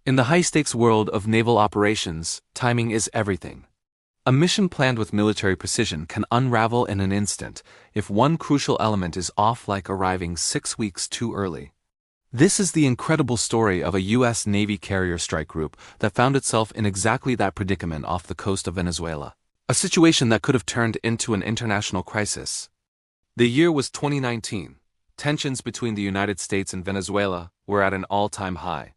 In the high-stakes world of naval operations, timing is everything. A mission planned with military precision can unravel in an instant if one crucial element is off, like arriving 6 weeks too early. This is the incredible story of a U.S. Navy carrier strike group that found itself in exactly that predicament off the coast of Venezuela, a situation that could have turned into an international crisis. The year was 2019. Tensions between the United States and Venezuela were at an all-time high.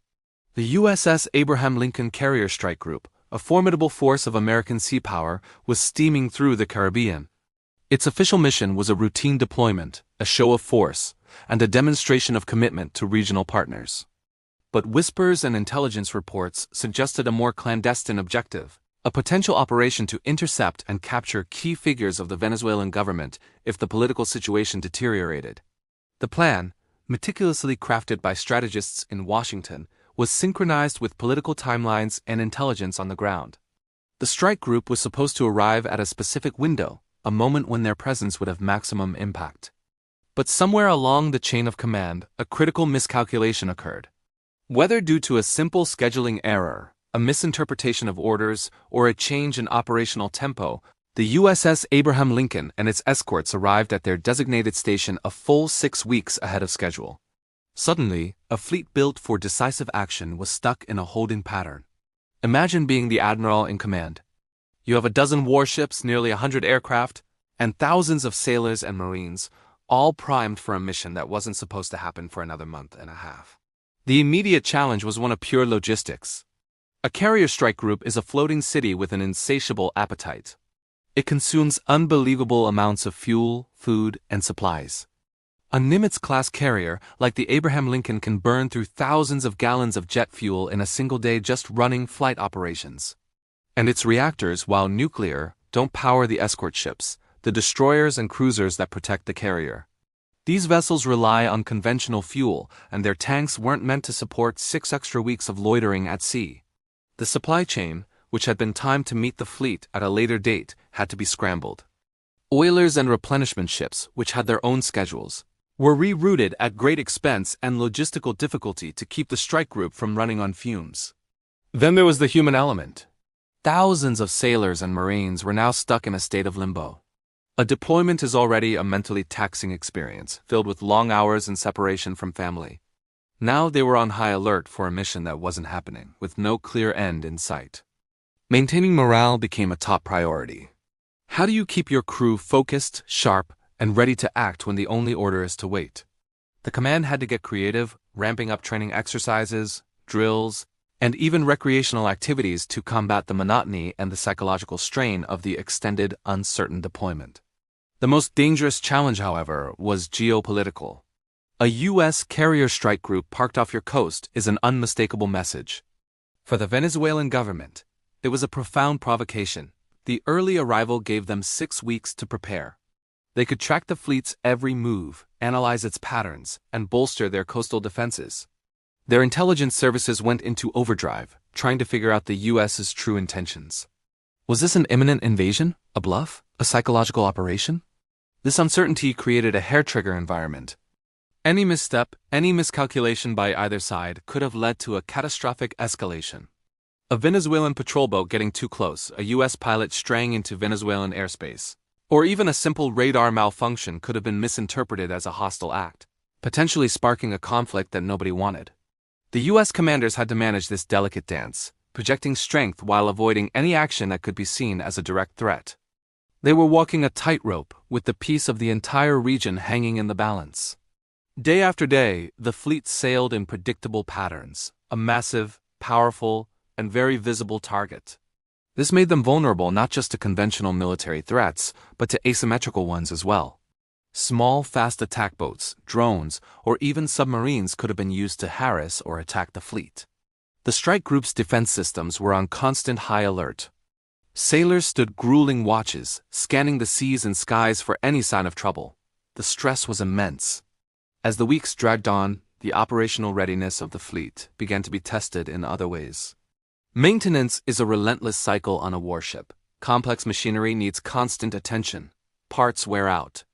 The USS Abraham Lincoln carrier strike group, a formidable force of American sea power, was steaming through the Caribbean. Its official mission was a routine deployment, a show of force, and a demonstration of commitment to regional partners. But whispers and intelligence reports suggested a more clandestine objective, a potential operation to intercept and capture key figures of the Venezuelan government if the political situation deteriorated. The plan, meticulously crafted by strategists in Washington, was synchronized with political timelines and intelligence on the ground. The strike group was supposed to arrive at a specific window, a moment when their presence would have maximum impact. But somewhere along the chain of command, a critical miscalculation occurred. Whether due to a simple scheduling error, a misinterpretation of orders, or a change in operational tempo, the USS Abraham Lincoln and its escorts arrived at their designated station a full 6 weeks ahead of schedule. Suddenly, a fleet built for decisive action was stuck in a holding pattern. Imagine being the admiral in command. You have a dozen warships, nearly 100 aircraft, and thousands of sailors and marines, all primed for a mission that wasn't supposed to happen for another month and a half. The immediate challenge was one of pure logistics. A carrier strike group is a floating city with an insatiable appetite. It consumes unbelievable amounts of fuel, food, and supplies. A Nimitz-class carrier like the Abraham Lincoln can burn through thousands of gallons of jet fuel in a single day just running flight operations. And its reactors, while nuclear, don't power the escort ships, the destroyers and cruisers that protect the carrier. These vessels rely on conventional fuel, and their tanks weren't meant to support 6 extra weeks of loitering at sea. The supply chain, which had been timed to meet the fleet at a later date, had to be scrambled. Oilers and replenishment ships, which had their own schedules, were rerouted at great expense and logistical difficulty to keep the strike group from running on fumes. Then there was the human element. Thousands of sailors and Marines were now stuck in a state of limbo. A deployment is already a mentally taxing experience, filled with long hours and separation from family. Now they were on high alert for a mission that wasn't happening, with no clear end in sight. Maintaining morale became a top priority. How do you keep your crew focused, sharp, and ready to act when the only order is to wait? The command had to get creative, ramping up training exercises, drills, and even recreational activities to combat the monotony and the psychological strain of the extended, uncertain deployment. The most dangerous challenge, however, was geopolitical. A U.S. carrier strike group parked off your coast is an unmistakable message. For the Venezuelan government, it was a profound provocation. The early arrival gave them 6 weeks to prepare. They could track the fleet's every move, analyze its patterns, and bolster their coastal defenses. Their intelligence services went into overdrive, trying to figure out the U.S.'s true intentions. Was this an imminent invasion? A bluff? A psychological operation? This uncertainty created a hair-trigger environment. Any misstep, any miscalculation by either side could have led to a catastrophic escalation. A Venezuelan patrol boat getting too close, a U.S. pilot straying into Venezuelan airspace, or even a simple radar malfunction could have been misinterpreted as a hostile act, potentially sparking a conflict that nobody wanted. The U.S. commanders had to manage this delicate dance, projecting strength while avoiding any action that could be seen as a direct threat. They were walking a tightrope, with the peace of the entire region hanging in the balance. Day after day, the fleet sailed in predictable patterns, a massive, powerful, and very visible target. This made them vulnerable not just to conventional military threats, but to asymmetrical ones as well. Small, fast attack boats, drones, or even submarines could have been used to harass or attack the fleet. The strike group's defense systems were on constant high alert. Sailors stood grueling watches, scanning the seas and skies for any sign of trouble. The stress was immense. As the weeks dragged on, the operational readiness of the fleet began to be tested in other ways. Maintenance is a relentless cycle on a warship. Complex machinery needs constant attention. Parts wear out.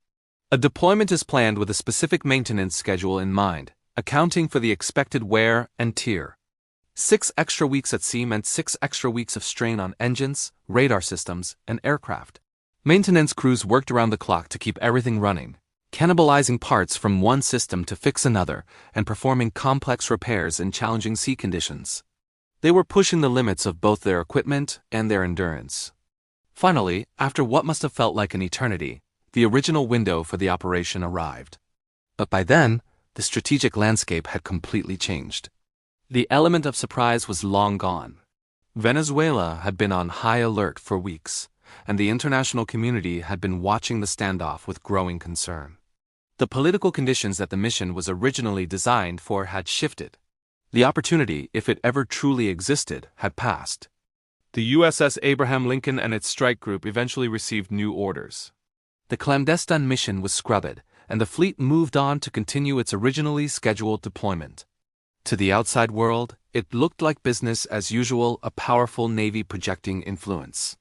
A deployment is planned with a specific maintenance schedule in mind, accounting for the expected wear and tear. 6 extra weeks at sea meant 6 extra weeks of strain on engines, radar systems, and aircraft. Maintenance crews worked around the clock to keep everything running, cannibalizing parts from one system to fix another, and performing complex repairs in challenging sea conditions. They were pushing the limits of both their equipment and their endurance. Finally, after what must have felt like an eternity, the original window for the operation arrived. But by then, the strategic landscape had completely changed. The element of surprise was long gone. Venezuela had been on high alert for weeks, and the international community had been watching the standoff with growing concern. The political conditions that the mission was originally designed for had shifted. The opportunity, if it ever truly existed, had passed. The USS Abraham Lincoln and its strike group eventually received new orders. The Clandestine mission was scrubbed, and the fleet moved on to continue its originally scheduled deployment. To the outside world, it looked like business as usual, a powerful navy projecting influence.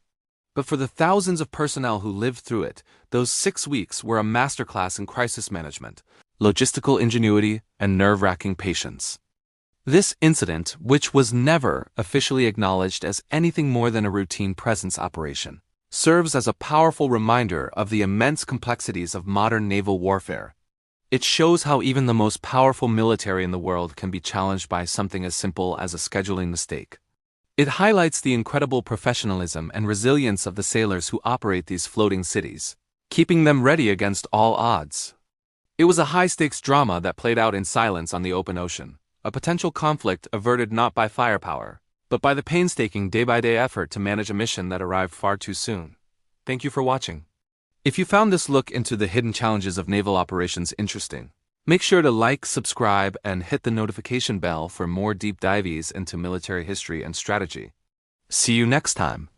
But for the thousands of personnel who lived through it, those 6 weeks were a masterclass in crisis management, logistical ingenuity, and nerve-wracking patience. This incident, which was never officially acknowledged as anything more than a routine presence operation, serves as a powerful reminder of the immense complexities of modern naval warfare. It shows how even the most powerful military in the world can be challenged by something as simple as a scheduling mistake. It highlights the incredible professionalism and resilience of the sailors who operate these floating cities, keeping them ready against all odds. It was a high-stakes drama that played out in silence on the open ocean, a potential conflict averted not by firepower, but by the painstaking day-by-day effort to manage a mission that arrived far too soon. Thank you for watching. If you found this look into the hidden challenges of naval operations interesting, make sure to like, subscribe, and hit the notification bell for more deep dives into military history and strategy. See you next time.